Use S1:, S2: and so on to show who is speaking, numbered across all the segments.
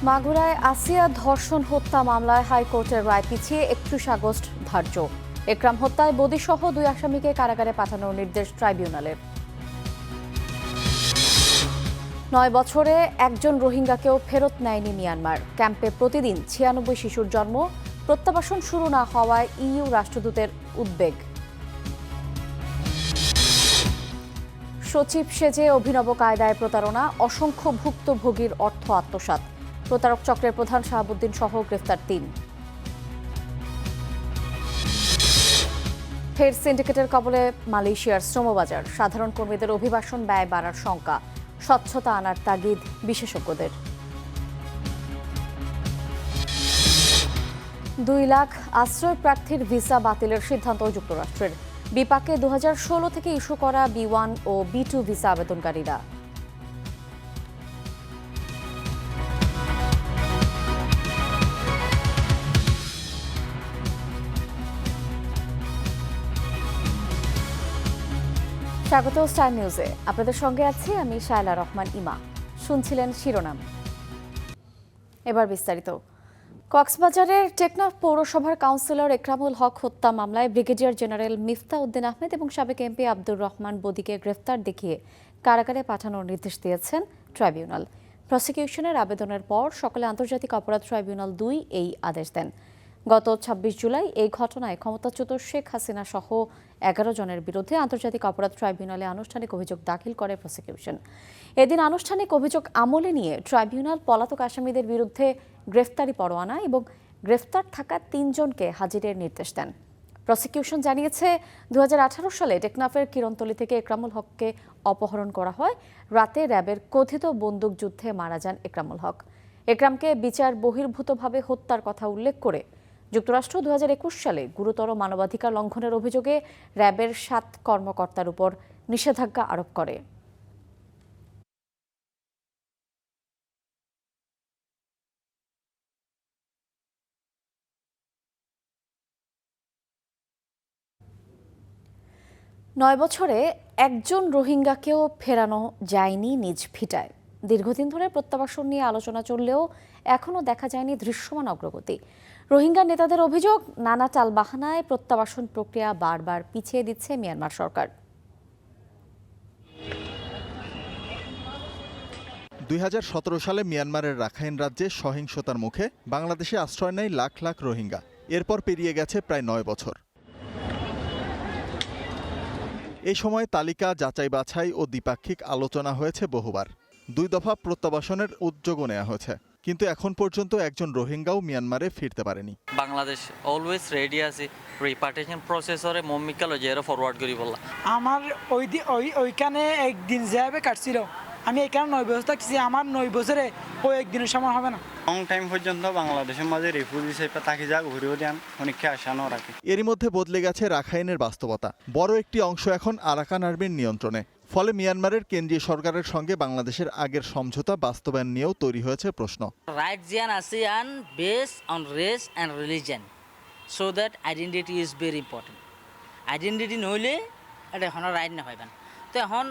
S1: মাগুরায় আসিয়া ধর্ষণ হত্যা মামলায় হাইকোর্টের রায় পিছিয়ে 31 আগস্ট ধার্য। একরাম হত্যায় বদিসহ 2 আসামিকে কারাগারে পাঠানোর নির্দেশ ট্রাইব্যুনালের। 9 বছরে একজন রোহিঙ্গাকেও ফেরত নেয়নি মিয়ানমার। ক্যাম্পে প্রতিদিন 96 শিশুর জন্ম। প্রত্যাবাসন শুরু না হওয়ায় ইইউ রাষ্ট্রদূতের উদ্বেগ। সচিব সেজে অভিনব কায়দায় প্রতারণা, অসংখ্য ভুক্তভোগীর অর্থ আত্মসাৎ। প্রতারক চক্রের প্রধান শাহাবুদ্দিন সহ গ্রেফতার 3। ফের সিন্ডিকেটের কবলে মালয়েশিয়ার শ্রমবাজার। সাধারণ কর্মীদের অভিবাসন ব্যয় বাড়ার শঙ্কা। স্বচ্ছতা আনার তাগিদ বিশেষজ্ঞদের। 2 লাখ আশ্রয় প্রার্থীর ভিসা বাতিলের সিদ্ধান্ত যুক্তরাষ্ট্রের। বিপাকে 2016 থেকে ইস্যু করা B1 ও B2 ভিসা আবেদনকারীরা। স্বাগত স্টার নিউজে। আপনাদের সঙ্গে আছি আমি শায়লা রহমান ইমা। শুনছিলেন শিরোনাম, এবার বিস্তারিত। কক্সবাজারের টেকনাফ পৌরসভার কাউন্সিলর একরামুল হক হত্যা মামলায় ব্রিগেডিয়ার জেনারেল মিফতা উদ্দিন আহমেদ এবং সাবেক এমপি আব্দুর রহমান বদিকে গ্রেফতার দেখিয়ে কারাগারে পাঠানোর নির্দেশ দিয়েছেন ট্রাইব্যুনাল। প্রসিকিউশনের আবেদনের পর সকালে আন্তর্জাতিক অপরাধ ট্রাইব্যুনাল 2 এই আদেশ দেন। গত 26 জুলাই এই ঘটনায় ক্ষমতাচ্যুত শেখ হাসিনা সহ 11 জনের বিরুদ্ধে আন্তর্জাতিক অপরাধ ট্রাইব্যুনালে আনুষ্ঠানিক অভিযোগ দাখিল করে প্রসিকিউশন। এদিন আনুষ্ঠানিক অভিযোগ আমলে নিয়ে ট্রাইব্যুনাল পলাতক আসামিদের বিরুদ্ধে গ্রেফতারি পরোয়ানা এবং গ্রেফতার থাকা 3 জনকে হাজিরের নির্দেশ দেন। প্রসিকিউশন জানিয়েছে 2018 সালে টেকনাফের কিরণতলী থেকে একরামুল হককে অপহরণ করা হয়। রাতে র্যাবের কথিত বন্দুকযুদ্ধে মারা যান একরামুল হক। একরামকে বিচার বহির্ভূতভাবে হত্যার কথা উল্লেখ করে যুক্তরাষ্ট্র 2021 সালে গুরুতর মানবাধিকার লঙ্ঘনের অভিযোগে র্যাবের 7 কর্মকর্তার উপর নিষেধাজ্ঞা আরোপ করে। নয় বছরে একজন রোহিঙ্গাকেও ফেরানো যায়নি নিজ ভিটায়। দীর্ঘদিন ধরে প্রত্যাবাসন নিয়ে আলোচনা চললেও এখনও দেখা যায়নি দৃশ্যমান অগ্রগতি। রোহিঙ্গা নেতাদের অভিযোগ, নানা টালবাহানায় প্রত্যাবাসন প্রক্রিয়া বারবার পিছিয়ে দিচ্ছে মিয়ানমার সরকার।
S2: 2017 সালে মিয়ানমারের রাখাইন রাজ্যে সহিংসতার মুখে বাংলাদেশে আশ্রয় নেয় লাখ লাখ রোহিঙ্গা। এরপর পেরিয়ে গেছে প্রায় 9 বছর। এই সময় তালিকা যাচাই বাছাই ও দ্বিপাক্ষিক আলোচনা হয়েছে বহুবার। 2 দফা প্রত্যাবাসনের উদ্যোগও নেওয়া হয়েছে, কিন্তু এখন পর্যন্ত একজন রোহিঙ্গাও মিয়ানমারে ফিরতে পারেনি।
S3: বাংলাদেশ অলওয়েজ রেডি আছে রিপার্টিশন প্রসেসরে মমিকাল জেরো ফরওয়ার্ড করি বললা।
S4: আমার ওইখানে একদিন যাবে কাটছিল, আমি এখানে 9 বছর থাকছি। আমার 9 বছরে ওই একদিনের সময় হবে না।
S5: লং টাইম পর্যন্ত বাংলাদেশের মাঝে রিফিউজি হিসেবে তাকে যা ঘুরেও দেন অনেককে আসানো রাখে।
S2: এরই মধ্যে বদলে গেছে রাখাইনের বাস্তবতা। বড় একটি অংশ এখন আরাকান আর্মির নিয়ন্ত্রণে। ফলে মিয়ানমারের কেন্দ্রীয় সরকারের সঙ্গে বাংলাদেশের আগের সমঝোতা বাস্তবায়ন নিয়েও তৈরি হয়েছে প্রশ্ন।
S6: রাইট জিয়ান ASEAN base on race and religion, so that identity is very important. Identity নইলে এটা এখন রাইট না পাইবেন। তো এখন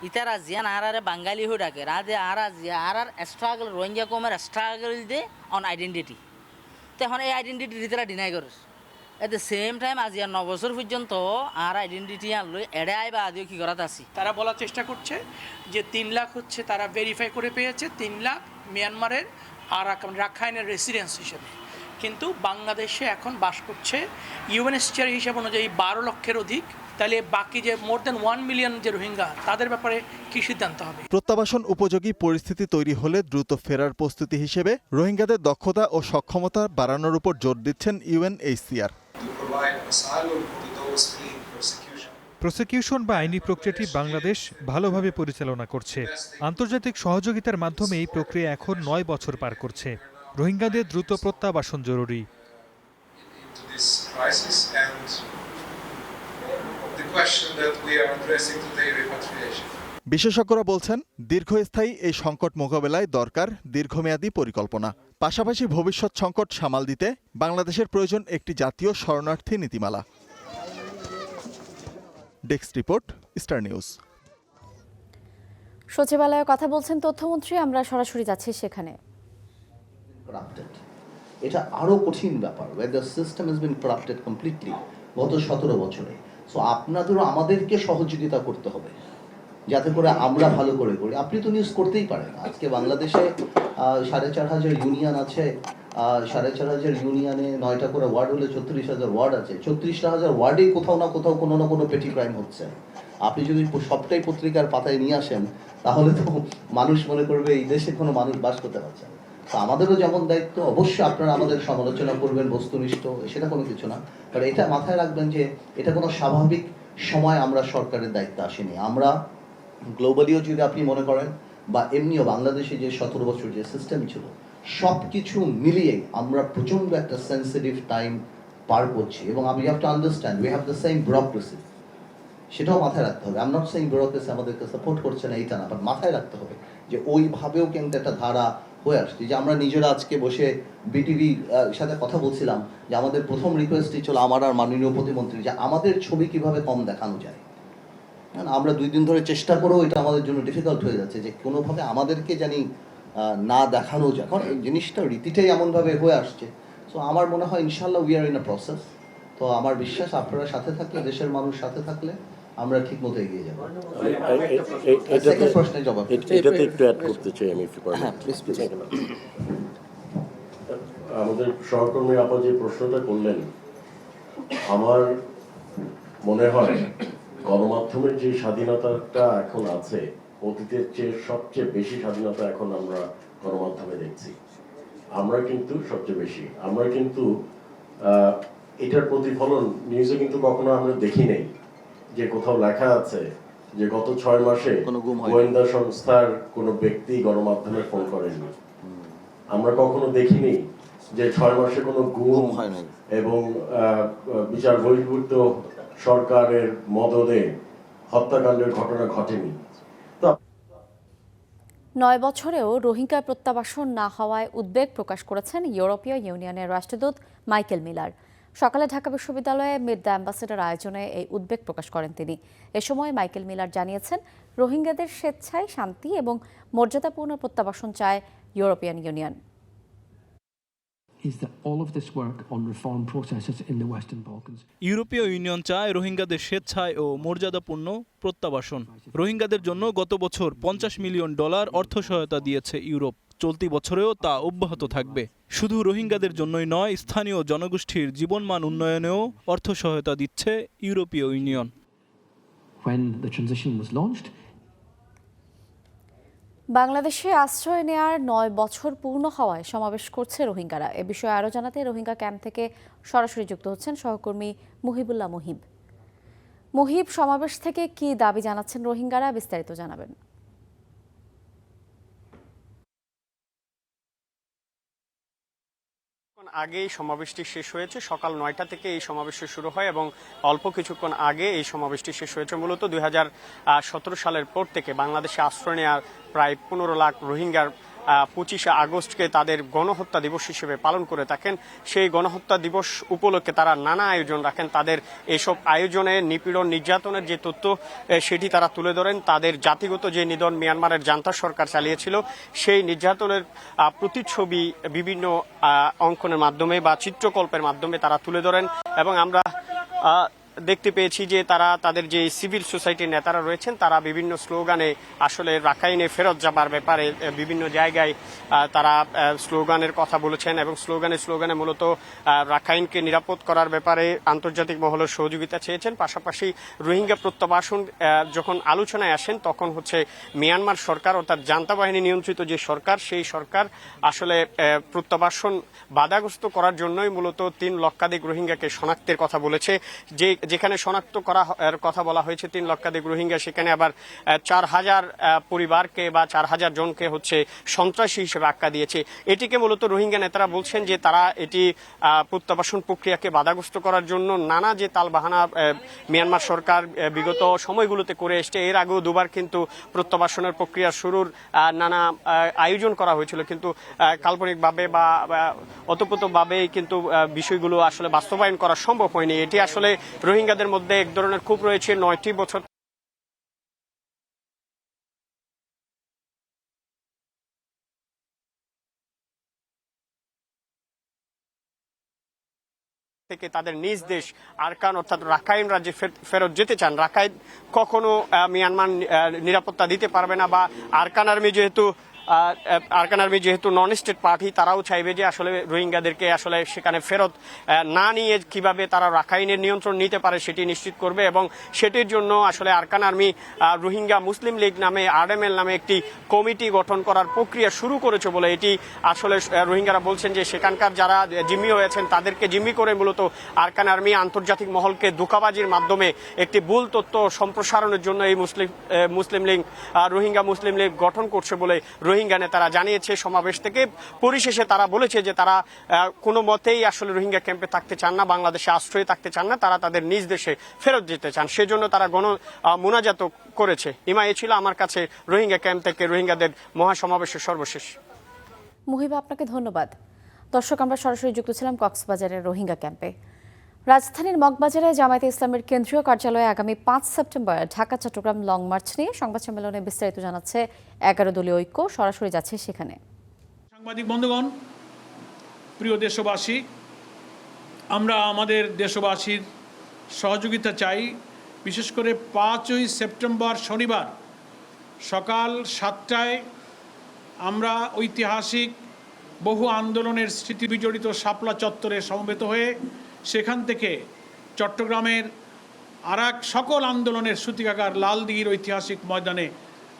S6: ইতারা জিয়ান আরারে বাঙালি হয়ে ডাকে রাধে আরা জিয়া আরার স্ট্রাগল রোহিঙ্গা কমের স্ট্রাগল দে অন আইডেন্টিটি। তো এখন এই আইডেন্টিটি তারা ডিনাই করে। এট দ্য সেম টাইম আজ 9 বছর পর্যন্ত আর আইডেন্টিটি আনলো এড়ে আই বা আদিও কি করাতে আসি।
S7: তারা বলার চেষ্টা করছে যে 3 লাখ হচ্ছে তারা ভেরিফাই করে পেয়েছে, 3 লাখ মিয়ানমারের আর রাখাইনের রেসিডেন্স হিসেবে। কিন্তু বাংলাদেশে এখন বাস করছে ইউএনএইচসিআর হিসাব অনুযায়ী 12 লক্ষের অধিক। তাহলে বাকি যে মোর দেন 1 মিলিয়ন যে রোহিঙ্গা, তাদের ব্যাপারে কি সিদ্ধান্ত হবে?
S2: প্রত্যাবাসন উপযোগী পরিস্থিতি তৈরি হলে দ্রুত ফেরার প্রস্তুতি হিসেবে রোহিঙ্গাদের দক্ষতা ও সক্ষমতা বাড়ানোর উপর জোর দিচ্ছেন ইউএনএইচসিআর।
S8: প্রসিকিউশন বা আইনি প্রক্রিয়াটি বাংলাদেশ ভালোভাবে পরিচালনা করছে। আন্তর্জাতিক সহযোগিতার মাধ্যমে এই প্রক্রিয়া এখন 9 বছর পার করছে। রোহিঙ্গাদের দ্রুত প্রত্যাবাসন জরুরি।
S2: বিশেষজ্ঞরা বলছেন, দীর্ঘস্থায়ী এই সংকট মোকাবেলায় দরকার দীর্ঘমেয়াদী পরিকল্পনা। পাশাপাশি ভবিষ্যৎ সংকট সামাল দিতে বাংলাদেশের প্রয়োজন একটি জাতীয় শরণার্থী নীতিমালা। Desk report, star news.
S1: সচিবালয়ে কথা বলছেন তথ্যমন্ত্রী, আমরা সরাসরি যাচ্ছি সেখানে।
S9: করাপ্টেড, এটা আরও কঠিন ব্যাপার, where the system is been corrupted completely গত 17 বছরে। সো আপনাদেরও আমাদেরকে সহযোগিতা করতে হবে যাতে করে আমরা ভালো করে করি। আপনি তো নিউজ করতেই পারেন, আজকে বাংলাদেশে 4,500 ইউনিয়ন আছে, 4,500 ইউনিয়নে 9টা করে ওয়ার্ড হলে 36,000 ওয়ার্ড আছে, 36,000 ওয়ার্ডেই কোথাও না কোথাও কোনো না কোনো পেটি ক্রাইম হচ্ছে। আপনি যদি সবটাই পত্রিকার পাতায় নিয়ে আসেন তাহলে তো মানুষ মনে করবে এই দেশে কোনো মানুষ বাস করতে পারছে না। তো আমাদেরও যেমন দায়িত্ব, অবশ্যই আপনারা আমাদের সমালোচনা করবেন বস্তুনিষ্ঠ, সেটা কোনো কিছু না, বাট এটা মাথায় রাখবেন যে এটা কোনো স্বাভাবিক সময় আমরা সরকারের দায়িত্বে আসেনি। আমরা গ্লোবালিও যদি আপনি মনে করেন বা এমনিও বাংলাদেশে যে 17 বছর যে সিস্টেম ছিল, সব কিছু মিলিয়ে আমরা প্রচণ্ড একটা সেন্সিটিভ টাইম পার করছি। এবং আমি have to understand we have the same bureaucracy, সেটাও মাথায় রাখতে হবে। I am not saying bureaucracy আমাদেরকে সাপোর্ট করছে না, এইটা না, বাট মাথায় রাখতে হবে যে ওইভাবেও কিন্তু একটা ধারা হয়ে আসছে। যে আমরা নিজেরা আজকে বসে বিটিভির সাথে কথা বলছিলাম যে আমাদের প্রথম রিকোয়েস্টই ছিল আমার আর মাননীয় প্রতিমন্ত্রী যে আমাদের ছবি কিভাবে কম দেখানো যায়। আমরা 2 দিন ধরে চেষ্টা করেও এটা আমাদের জন্য ডিফিকাল্ট হয়ে যাচ্ছে যে কোনোভাবে আমাদেরকে জানি না দেখানো যায়, কারণ এই জিনিসটা রীতিটাই এমনভাবে হয়ে আসছে। সো আমার মনে হয় ইনশাল্লাহ we are in a process. তো আমার বিশ্বাস আপনারা সাথে থাকলে, দেশের মানুষ সাথে থাকলে আমরা ঠিক মতো এগিয়ে যাবো। প্রশ্নের জবাব
S10: এটাতে একটু অ্যাড করতে চাই আমি।
S9: হ্যাঁ প্লিজ প্লিজ।
S10: আমাদের সহকর্মী আপা যে প্রশ্নটা করলেন, আমার মনে হয় গণমাধ্যমের যে স্বাধীনতাটা এখন আছে, অতীতের চেয়ে সবচেয়ে বেশি স্বাধীনতা এখন আমরা গণমাধ্যমে দেখছি। আমরা কিন্তু সবচেয়ে বেশি, আমরা কিন্তু এটার প্রতিফলন নিউজে কিন্তু কখনো আমরা দেখি নেই যে কোথাও লেখা আছে যে গত 6 মাসে গোয়েন্দা সংস্থার কোনো ব্যক্তি গণমাধ্যমে ফোন করেননি। আমরা কখনো দেখিনি যে 6 মাসে কোনো গুম হয় না এবং বিচার বহির্ভূত সরকারের মদদে হত্যাকাণ্ডের ঘটনা ঘটেনি।
S1: 9 বছরেও রোহিঙ্গা প্রত্যাবাসন না হওয়ায় উদ্বেগ প্রকাশ করেছেন ইউরোপীয় ইউনিয়নের রাষ্ট্রদূত মাইকেল মিলার। সকালে ঢাকা বিশ্ববিদ্যালয়ে মিট দ্য অ্যাম্বাসেডর আয়োজনে এই উদ্বেগ প্রকাশ করেন তিনি। এ সময় মাইকেল মিলার জানিয়েছেন, রোহিঙ্গাদের স্বেচ্ছায় শান্তি এবং মর্যাদাপূর্ণ প্রত্যাবাসন চায় ইউরোপিয়ান ইউনিয়ন।
S11: ইউরোপীয় ইউনিয়ন চায় রোহিঙ্গাদের স্বেচ্ছায় ও মর্যাদাপূর্ণ প্রত্যাবাসন। রোহিঙ্গাদের জন্য গত বছর $50 মিলিয়ন অর্থ সহায়তা দিয়েছে ইউরোপ। চলতি বছরেও তা অব্যাহত থাকবে। শুধু রোহিঙ্গাদের জন্যই নয়, স্থানীয় জনগোষ্ঠীর জীবনমান উন্নয়নেও অর্থ সহায়তা দিচ্ছে ইউরোপীয় ইউনিয়ন।
S1: বাংলাদেশে আশ্রয় নেয়ার 9 বছর পূর্ণ হওয়ায় সমাবেশ করছে রোহিঙ্গারা। এ বিষয়ে আরও জানাতে রোহিঙ্গা ক্যাম্প থেকে সরাসরি যুক্ত হচ্ছেন সহকর্মী মুহিবুল্লাহ মুহিব। মুহিব, সমাবেশ থেকে কি দাবি জানাচ্ছেন রোহিঙ্গারা, বিস্তারিত জানাবেন।
S12: আগে এই সমাবেশটি শেষ হয়েছে, সকাল 9টা থেকে এই সমাবেশ শুরু হয় এবং অল্প কিছুক্ষণ আগে এই সমাবেশটি শেষ হয়েছে। মূলত 2017 সালের পর থেকে বাংলাদেশে আশ্রয় নেওয়ার প্রায় 15 লাখ রোহিঙ্গার 25শে আগস্টকে তাদের গণহত্যা দিবস হিসেবে পালন করে থাকেন। সেই গণহত্যা দিবস উপলক্ষে তারা নানা আয়োজন রাখেন। তাদের এইসব আয়োজনে নিপীড়ন নির্যাতনের যে তথ্য সেটি তারা তুলে ধরেন। তাদের জাতিগত যে নিধন মিয়ানমারের জান্তা সরকার চালিয়েছিল, সেই নির্যাতনের প্রতিচ্ছবি বিভিন্ন অঙ্কনের মাধ্যমে বা চিত্রকল্পের মাধ্যমে তারা তুলে ধরেন। এবং আমরা দেখতে পেয়েছি যে তারা তাদের যে সিভিল সোসাইটির নেতারা রয়েছেন তারা বিভিন্ন স্লোগানে আসলে রাখাইনে ফেরত যাবার ব্যাপারে বিভিন্ন জায়গায় তারা স্লোগানের কথা বলেছেন এবং স্লোগানে মূলত রাখাইনকে নিরাপদ করার ব্যাপারে আন্তর্জাতিক মহলের সহযোগিতা চেয়েছেন। পাশাপাশি রোহিঙ্গা প্রত্যাবাসন যখন আলোচনায় আসেন তখন হচ্ছে মিয়ানমার সরকার অর্থাৎ জান্তা বাহিনী নিয়ন্ত্রিত যে সরকার, সেই সরকার আসলে প্রত্যাবাসন বাধাগ্রস্ত করার জন্যই মূলত 3 লক্ষাধিক রোহিঙ্গাকে শনাক্তের কথা বলেছে। যেখানে শনাক্ত করার কথা বলা হয়েছে 3 লক্ষাধিক রোহিঙ্গা, সেখানে আবার 4000 পরিবারকে বা 4000 জনকে হচ্ছে সন্ত্রাসী হিসেবে আখ্যা দিয়েছে। এটিকে মূলত রোহিঙ্গা নেতারা বলছেন যে তারা এটি প্রত্যাবাসন প্রক্রিয়াকে বাধাগ্রস্ত করার জন্য নানা যে তালবাহানা মিয়ানমার সরকার বিগত সময়গুলোতে করে এসছে। এর আগেও 2বার কিন্তু প্রত্যাবাসনের প্রক্রিয়া শুরুর নানা আয়োজন করা হয়েছিল, কিন্তু কাল্পনিকভাবে বা অতপ্রতভাবে কিন্তু বিষয়গুলো আসলে বাস্তবায়ন করা সম্ভব হয়নি। এটি আসলে রোহিঙ্গাদের মধ্যে এক ধরনের ক্ষোভ রয়েছে। 9টি বছর থেকে তাদের নিজ দেশ আরকান অর্থাৎ রাখাইন রাজ্যে ফেরত যেতে চান। রাখাইন কখনো মিয়ানমার নিরাপত্তা দিতে পারবে না, বা আরকান আর্মি যেহেতু নন স্টেট পার্টি, তারাও চাইবে যে আসলে রোহিঙ্গাদেরকে আসলে সেখানে ফেরত না নিয়ে কিভাবে তারা রাখাইনের নিয়ন্ত্রণ নিতে পারে সেটি নিশ্চিত করবে, এবং সেটির জন্য আসলে আরকান আর্মি রোহিঙ্গা মুসলিম লীগ নামে RML নামে একটি কমিটি গঠন করার প্রক্রিয়া শুরু করেছে বলে এটি আসলে রোহিঙ্গারা বলছেন যে সেখানকার যারা জিম্মি হয়েছেন তাদেরকে জিম্মি করে মূলত আরকান আর্মি আন্তর্জাতিক মহলকে ধোঁকাবাজির মাধ্যমে একটি ভুল তথ্য সম্প্রসারণের জন্য এই মুসলিম লীগ রোহিঙ্গা মুসলিম লীগ গঠন করছে বলে রোহিঙ্গা নেতারা জানিয়েছে। সমাবেশ থেকে পরিশেষে তারা বলেছে যে তারা কোনো মতেই আসলে রোহিঙ্গা ক্যাম্পে থাকতে চান না, বাংলাদেশে আশ্রয় থাকতে চান না, তারা তাদের নিজ দেশে ফেরত যেতে চান। সেজন্য তারা মোনাজাত করেছে। ইমা, এ ছিল আমার কাছে রোহিঙ্গা ক্যাম্প থেকে রোহিঙ্গাদের মহাসমাবেশের সর্বশেষ।
S1: মুহিবা, আপনাকে ধন্যবাদ। দর্শক, আমরা সরাসরি যুক্ত ছিলাম কক্সবাজারের রোহিঙ্গা ক্যাম্পে। রাজধানীর মগবাজারে জামায়াতে ইসলামের কেন্দ্রীয় কার্যালয়ে আগামী 5 September Dhaka Chattogram long march নিয়ে সংবাদ সম্মেলনে বিস্তারিত জানাচ্ছে 11 দলীয় ঐক্য। সরাসরি যাচ্ছে সেখানে।
S13: সাংবাদিক বন্ধুগণ, প্রিয় দেশবাসী, আমরা আমাদের দেশবাসীর সহযোগিতা চাই। বিশেষ করে 5ই সেপ্টেম্বর শনিবার সকাল 7টায় আমরা ঐতিহাসিক বহু আন্দোলনের স্মৃতি বিজড়িত শাপলা চত্বরে সমবেত হয়ে সেখান থেকে চট্টগ্রামের আরেক সকল আন্দোলনের সূতিকাগার লালদিঘির ঐতিহাসিক ময়দানে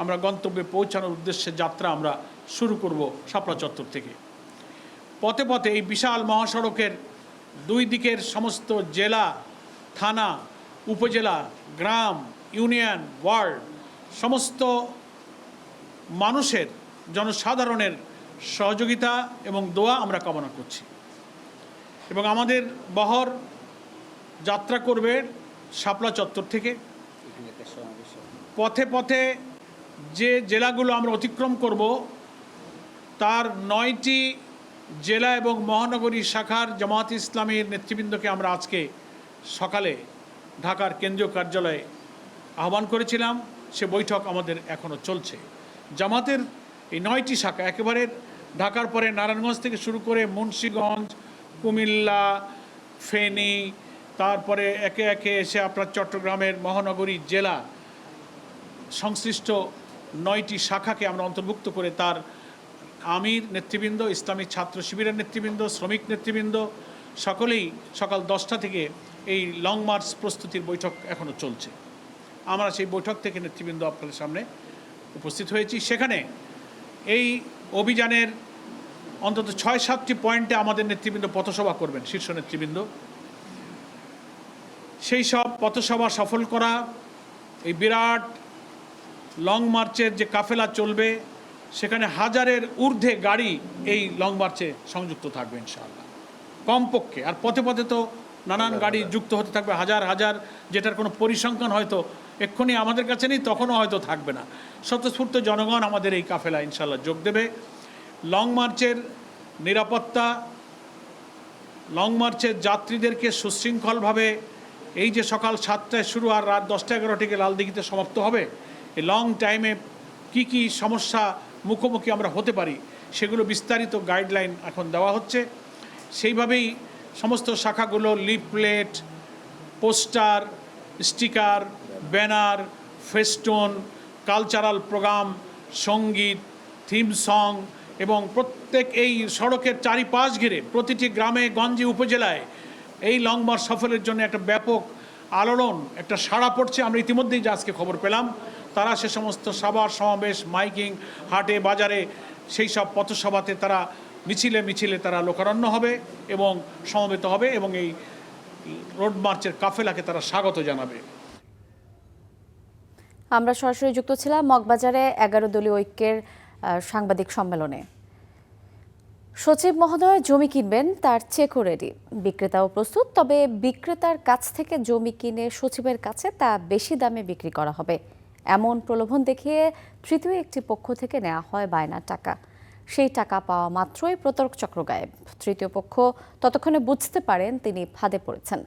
S13: আমরা গন্তব্যে পৌঁছানোর উদ্দেশ্যে যাত্রা আমরা শুরু করব শাপলা চত্বর থেকে। পথে পথে এই বিশাল মহাসড়কের দুই দিকের সমস্ত জেলা, থানা, উপজেলা, গ্রাম, ইউনিয়ন, ওয়ার্ড সমস্ত মানুষের, জনসাধারণের সহযোগিতা এবং দোয়া আমরা কামনা করছি। এবং আমাদের বহর যাত্রা করবে শাপলা চত্বর থেকে। পথে পথে যে জেলাগুলো আমরা অতিক্রম করব তার 9টি জেলা এবং মহানগরী শাখার জামাত ইসলামীর নেতৃবৃন্দকে আমরা আজকে সকালে ঢাকার কেন্দ্রীয় কার্যালয়ে আহ্বান করেছিলাম। সে বৈঠক আমাদের এখনও চলছে। জামাতের এই 9টি শাখা একেবারে ঢাকার পরে নারায়ণগঞ্জ থেকে শুরু করে মুন্সিগঞ্জ, কুমিল্লা, ফেনী, তারপরে একে একে এসে আপনার চট্টগ্রামের মহানগরী জেলা সংশ্লিষ্ট 9টি শাখাকে আমরা অন্তর্ভুক্ত করে তার আমির নেতৃবৃন্দ, ইসলামী ছাত্র শিবিরের নেতৃবৃন্দ, শ্রমিক নেতৃবৃন্দ সকলেই সকাল 10টা থেকে এই লং মার্চ প্রস্তুতির বৈঠক এখনও চলছে। আমরা সেই বৈঠক থেকে নেতৃবৃন্দ আপনাদের সামনে উপস্থিত হয়েছি। সেখানে এই অভিযানের অন্তত 6-7টি পয়েন্টে আমাদের নেতৃবৃন্দ পথসভা করবেন, শীর্ষ নেতৃবৃন্দ। সেই সব পথসভা সফল করা, এই বিরাট লং মার্চের যে কাফেলা চলবে সেখানে 1000-এর ঊর্ধ্বে গাড়ি এই লং মার্চে সংযুক্ত থাকবে ইনশাআল্লাহ কমপক্ষে। আর পথে পথে তো নানান গাড়ি যুক্ত হতে থাকবে, হাজার হাজার, যেটার কোনো পরিসংখ্যান হয়তো এক্ষুনি আমাদের কাছে নেই, তখনও হয়তো থাকবে না। স্বতঃস্ফূর্ত জনগণ আমাদের এই কাফেলা ইনশাআল্লাহ যোগ দেবে। লং মার্চের নিরাপত্তা, লং মার্চের যাত্রীদেরকে সুশৃঙ্খলভাবে এই যে সকাল 7টায় শুরু আর রাত 10টা-11টাকে লালদিঘিতে সমাপ্ত হবে, এই লং টাইমে কি কি সমস্যা মুখোমুখি আমরা হতে পারি সেগুলো বিস্তারিত গাইডলাইন এখন দেওয়া হচ্ছে। সেইভাবেই সমস্ত শাখাগুলো leaflet, poster, sticker, banner, festoon, cultural programme, সঙ্গীত, থিম সং এবং প্রত্যেক এই সড়কের চারিপাশ ঘিরে প্রতিটি গ্রামে গঞ্জে উপজেলায় এই লং মার্চ সফরের জন্য একটা ব্যাপক আলোড়ন, একটা সাড়া পড়ছে। আমরা ইতিমধ্যেই যে আজকে খবর পেলাম, তারা সে সমস্ত সভার সমাবেশ, মাইকিং, হাটে বাজারে সেই সব পথসভাতে তারা মিছিলে মিছিলে তারা লোকারণ্য হবে এবং সমবেত হবে এবং এই রোড মার্চের কাফেলাকে তারা স্বাগত জানাবে।
S1: আমরা সরাসরি যুক্ত ছিলাম মগবাজারে 11 দলীয় ঐক্যের সাংবাদিক সম্মেলনে। সচিব মহোদয় জমি কিনবেন, তার চেকও রেডি, বিক্রেতাও প্রস্তুত। তবে বিক্রেতার কাছ থেকে জমি কিনে সচিবের কাছে তা বেশি দামে বিক্রি করা হবে, এমন প্রলোভন দেখিয়ে তৃতীয় একটি পক্ষ থেকে নেওয়া হয় বায়নার টাকা। সেই টাকা পাওয়া মাত্রই প্রতারক চক্র গায়েব। তৃতীয় পক্ষ ততক্ষণে বুঝতে পারেন তিনি ফাঁদে পড়েছেন।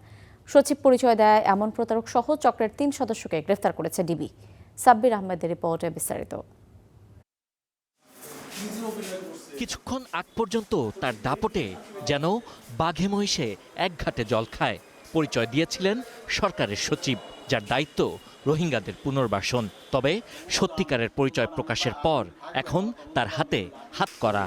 S1: সচিব পরিচয় দেয় এমন প্রতারক সহ চক্রের 3 সদস্যকে গ্রেফতার করেছে ডিবি। সাব্বির আহমেদের রিপোর্টে বিস্তারিত।
S14: কিছুক্ষণ আগ পর্যন্ত তার দাপটে যেন বাঘে মহিষে এক ঘাটে জল খায়। পরিচয় দিয়েছিলেন সরকারের সচিব, যার দায়িত্ব রোহিঙ্গাদের পুনর্বাসন। তবে সত্যিকারের পরিচয় প্রকাশের পর এখন তার হাতে হাত করা।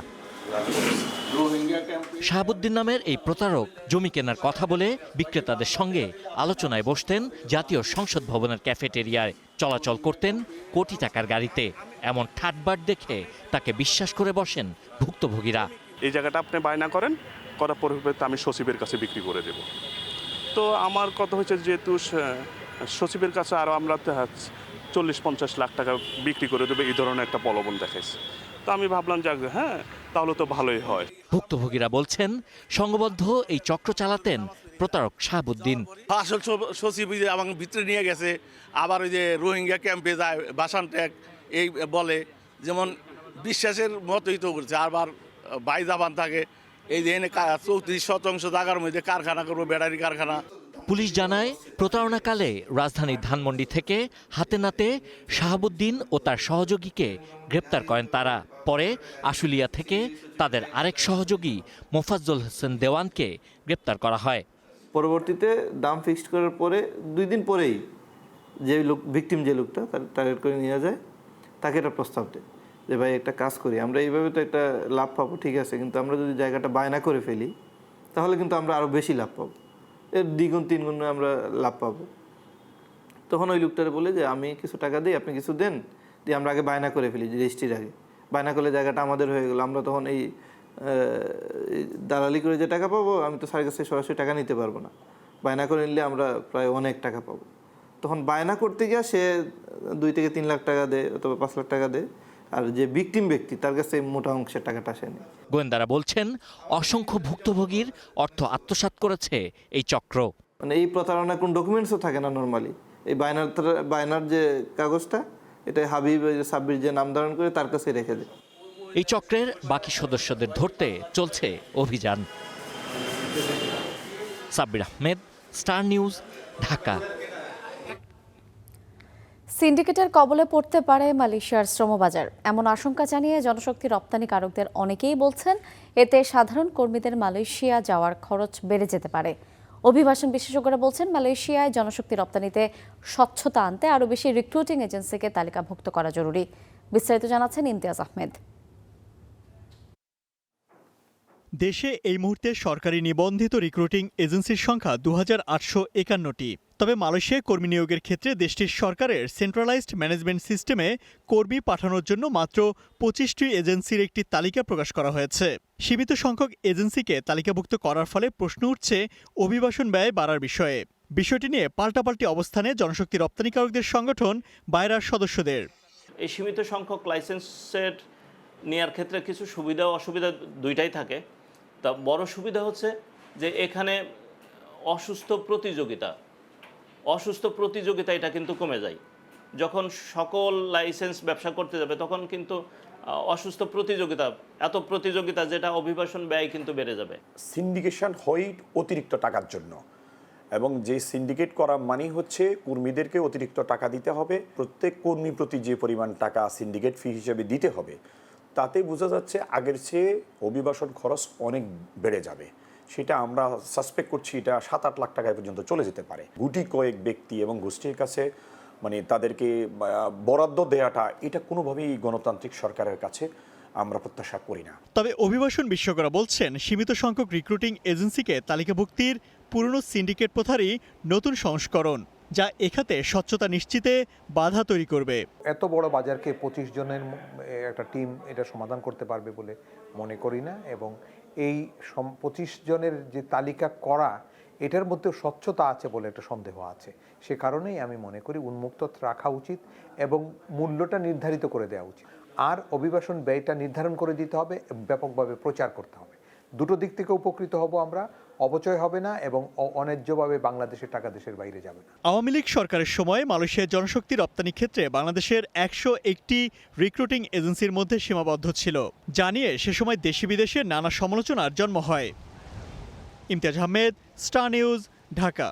S14: শাহাবুদ্দিন নামের এই প্রতারক জমি কেনার কথা বলে বিক্রেতাদের সঙ্গে আলোচনায় বসতেন জাতীয় সংসদ ভবনের ক্যাফেটেরিয়ায়, চলাচল করতেন কোটি টাকার গাড়িতে। এমন ঠাটবাট দেখে তাকে বিশ্বাস করে বসেন ভুক্তভোগীরা।
S15: এই জায়গাটা আপনি বায়না করেন, করার পরিবর্তে আমি সচিবের কাছে বিক্রি করে দেব। তো আমার কথা হচ্ছে, যেহেতু সচিবের কাছে আরও আমরা 40-50 লাখ টাকা বিক্রি করে দেবে, এই ধরনের একটা প্রলোভন দেখাইছে। তো আমি ভাবলাম যে হ্যাঁ, তাহলে তো ভালোই হয়।
S14: ভুক্তভোগীরা বলছেন সংঘবদ্ধ এই চক্র চালাতেন প্রতারক শাহাবুদ্দিন।
S16: আসল সচিব আমাকে ভিতরে নিয়ে গেছে, আবার ওই যে রোহিঙ্গা ক্যাম্পে যায় বাসান ট্যাগ এই বলে, যেমন বিশ্বাসের মতোই তো করছে। আবার বাইজাবান থাকে, এই যে এনে 34% জায়গার মধ্যে কারখানা করবো, ব্যাটারি কারখানা।
S14: পুলিশ জানায় প্রতারণাকালে রাজধানীর ধানমন্ডি থেকে হাতে নাতে শাহাবুদ্দিন ও তার সহযোগীকে গ্রেপ্তার করেন তারা। পরে আশুলিয়া থেকে তাদের আরেক সহযোগী মোফাজ্জল হোসেন দেওয়ানকে গ্রেপ্তার করা হয়।
S17: পরবর্তীতে দাম ফিক্সড করার পরে 2 দিন পরেই যে লোক ভিকটিম, যে লোকটা তার টার্গেট করে নিয়ে যায়, তাকে একটা প্রস্তাব দেয় যে ভাই একটা কাজ করি, আমরা এইভাবে তো একটা লাভ পাবো, ঠিক আছে, কিন্তু আমরা যদি জায়গাটা বায়না করে ফেলি তাহলে কিন্তু আমরা আরও বেশি লাভ পাবো, এর 2 গুণ 3 গুণ আমরা লাভ পাবো। তখন ওই লোকটারে বলে যে আমি কিছু টাকা দিই, আপনি কিছু দেন, দিয়ে আমরা আগে বায়না করে ফেলি, যে রেজিস্ট্রির আগে বায়না করলে জায়গাটা আমাদের হয়ে গেলো। আমরা তখন এই দালালি করে যে টাকা পাবো, আমি তো স্যারের কাছে সরাসরি টাকা নিতে পারবো না, বায়না করে নিলে আমরা প্রায় অনেক টাকা পাবো। তখন বায়না করতে গিয়ে সে 2 থেকে 3 লাখ টাকা দেয় অথবা 5 লাখ টাকা দেয়, আর যে ভিকটিম ব্যক্তি তার কাছে মোটা অংশের টাকাটা আসেনি।
S14: গোয়েন্দারা বলছেন অসংখ্য ভুক্তভোগীর অর্থ আত্মসাৎ করেছে এই চক্র।
S17: মানে এই প্রতারণার কোনো ডকুমেন্টসও থাকে না নর্মালি। এই বায়নার যে কাগজটা, এটা হাবিব সাব্বির যে নাম ধারণ করে তার কাছে রেখে দেয়।
S14: এই চক্রের বাকি সদস্যদের ধরতে চলছে অভিযান। Sabbir Ahmed, star news, Dhaka.
S1: সিন্ডিকেটের কবলে পড়তে পারে মালয়েশিয়ার শ্রমবাজার, এমন আশঙ্কা জানিয়ে জনশক্তি রপ্তানিকারকদের অনেকেই বলছেন এতে সাধারণ কর্মীদের মালয়েশিয়া যাওয়ার খরচ বেড়ে যেতে পারে। অভিবাসন বিশেষজ্ঞরা বলছেন মালয়েশিয়ায় জনশক্তি রপ্তানিতে স্বচ্ছতা আনতে আরও বেশি রিক্রুটিং এজেন্সিকে তালিকাভুক্ত করা জরুরি। বিস্তারিত জানাচ্ছেন ইমতিয়াজ আহমেদ।
S2: দেশে এই মুহূর্তে সরকারি নিবন্ধিত রিক্রুটিং এজেন্সির সংখ্যা 2851টি। তবে মালয়েশিয়ায় কর্মী নিয়োগের ক্ষেত্রে দেশটির সরকারের সেন্ট্রালাইজড ম্যানেজমেন্ট সিস্টেমে কর্মী পাঠানোর জন্য মাত্র 25টি এজেন্সির একটি তালিকা প্রকাশ করা হয়েছে। সীমিত সংখ্যক এজেন্সিকে তালিকাভুক্ত করার ফলে প্রশ্ন উঠছে অভিবাসন ব্যয় বাড়ার বিষয়ে। বিষয়টি নিয়ে পাল্টাপাল্টি অবস্থানে জনশক্তি রপ্তানিকারকদের সংগঠন বাইরার সদস্যদের।
S18: এই সীমিত সংখ্যক লাইসেন্সের নেওয়ার ক্ষেত্রে কিছু সুবিধা ও অসুবিধা দুইটাই থাকে। তা বড় সুবিধা হচ্ছে যে এখানে অসুস্থ প্রতিযোগিতা এটা কিন্তু কমে যায়। যখন সকল লাইসেন্স ব্যবসা করতে যাবে তখন কিন্তু এত প্রতিযোগিতা যেটা অভিবাসন ব্যয় কিন্তু বেড়ে যাবে।
S19: সিন্ডিকেশন হয় অতিরিক্ত টাকার জন্য, এবং যে সিন্ডিকেট করা মানে হচ্ছে কর্মীদেরকে অতিরিক্ত টাকা দিতে হবে। প্রত্যেক কর্মী প্রতি যে পরিমাণ টাকা সিন্ডিকেট ফি হিসেবে দিতে হবে, তাতে বোঝা যাচ্ছে আগের চেয়ে অভিবাসন খরচ অনেক বেড়ে যাবে। সেটা আমরা সাসপেক্ট করছি এটা 7-8 লাখ টাকা পর্যন্ত চলে যেতে পারে। গুটি কয়েক ব্যক্তি এবং গোষ্ঠীর কাছে মানে তাদেরকে বরাদ্দ দেওয়াটা, এটা কোনোভাবেই গণতান্ত্রিক সরকারের কাছে আমরা প্রত্যাশা করি না।
S2: তবে অভিবাসন বিশেষজ্ঞরা বলছেন সীমিত সংখ্যক রিক্রুটিং এজেন্সিকে তালিকাভুক্তির পুরনো সিন্ডিকেট প্রথারই নতুন সংস্করণ, যা এখাতে স্বচ্ছতা নিশ্চিতে বাধা তৈরি করবে।
S20: এত বড় বাজারকে 25 জনের একটা টিম এটা সমাধান করতে পারবে বলে মনে করি না, এবং এই 25 জনের যে তালিকা করা, এটার মধ্যে স্বচ্ছতা আছে বলে একটা সন্দেহ আছে। সে কারণেই আমি মনে করি উন্মুক্ত রাখা উচিত এবং মূল্যটা নির্ধারিত করে দেওয়া উচিত। আর অভিবাসন ব্যয়টা নির্ধারণ করে দিতে হবে, ব্যাপকভাবে প্রচার করতে হবে। দুটো দিক থেকে উপকৃত হব আমরা, অপচয় হবে না এবং অন্যায্যভাবে বাংলাদেশের টাকা দেশের বাইরে যাবে না।
S2: আওয়ামী লীগ সরকারের সময় মালয়েশিয়ার জনশক্তি রপ্তানি ক্ষেত্রে বাংলাদেশের 101টি রিক্রুটিং এজেন্সির মধ্যে সীমাবদ্ধ ছিল, জানিয়ে সে সময় দেশি বিদেশে নানা সমালোচনার জন্ম হয়। Imtiaz Ahmed, star news, Dhaka.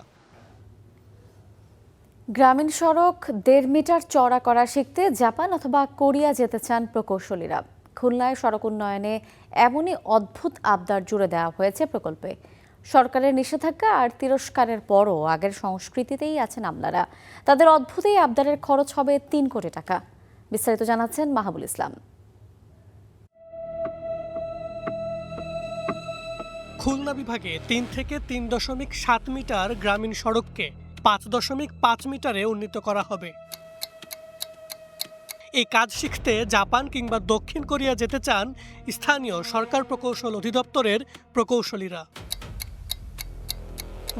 S1: গ্রামীণ সড়ক 1.5 মিটার চওড়া করা শিখতে জাপান অথবা কোরিয়া যেতে চান প্রকৌশলীরা। খুলনায় সড়ক উন্নয়নে এমনই অদ্ভুত আবদার জুড়ে দেওয়া হয়েছে প্রকল্পে। সরকারের নিষেধাজ্ঞা আর তিরস্কারের পরও আগের সংস্কৃতিতেই আছেন আমলারা। তাদের অদ্ভুত এই আবদারের খরচ হবে ৩ কোটি টাকা। বিস্তারিত জানাচ্ছেন মাহাবুল ইসলাম।
S21: খুলনা বিভাগে ৩ থেকে ৩.৭ মিটার গ্রামীণ সড়ককে ৫.৫ মিটারে উন্নীত করা হবে। এই কাজ শিখতে জাপান কিংবা দক্ষিণ কোরিয়া যেতে চান স্থানীয় সরকার প্রকৌশল অধিদপ্তরের প্রকৌশলীরা।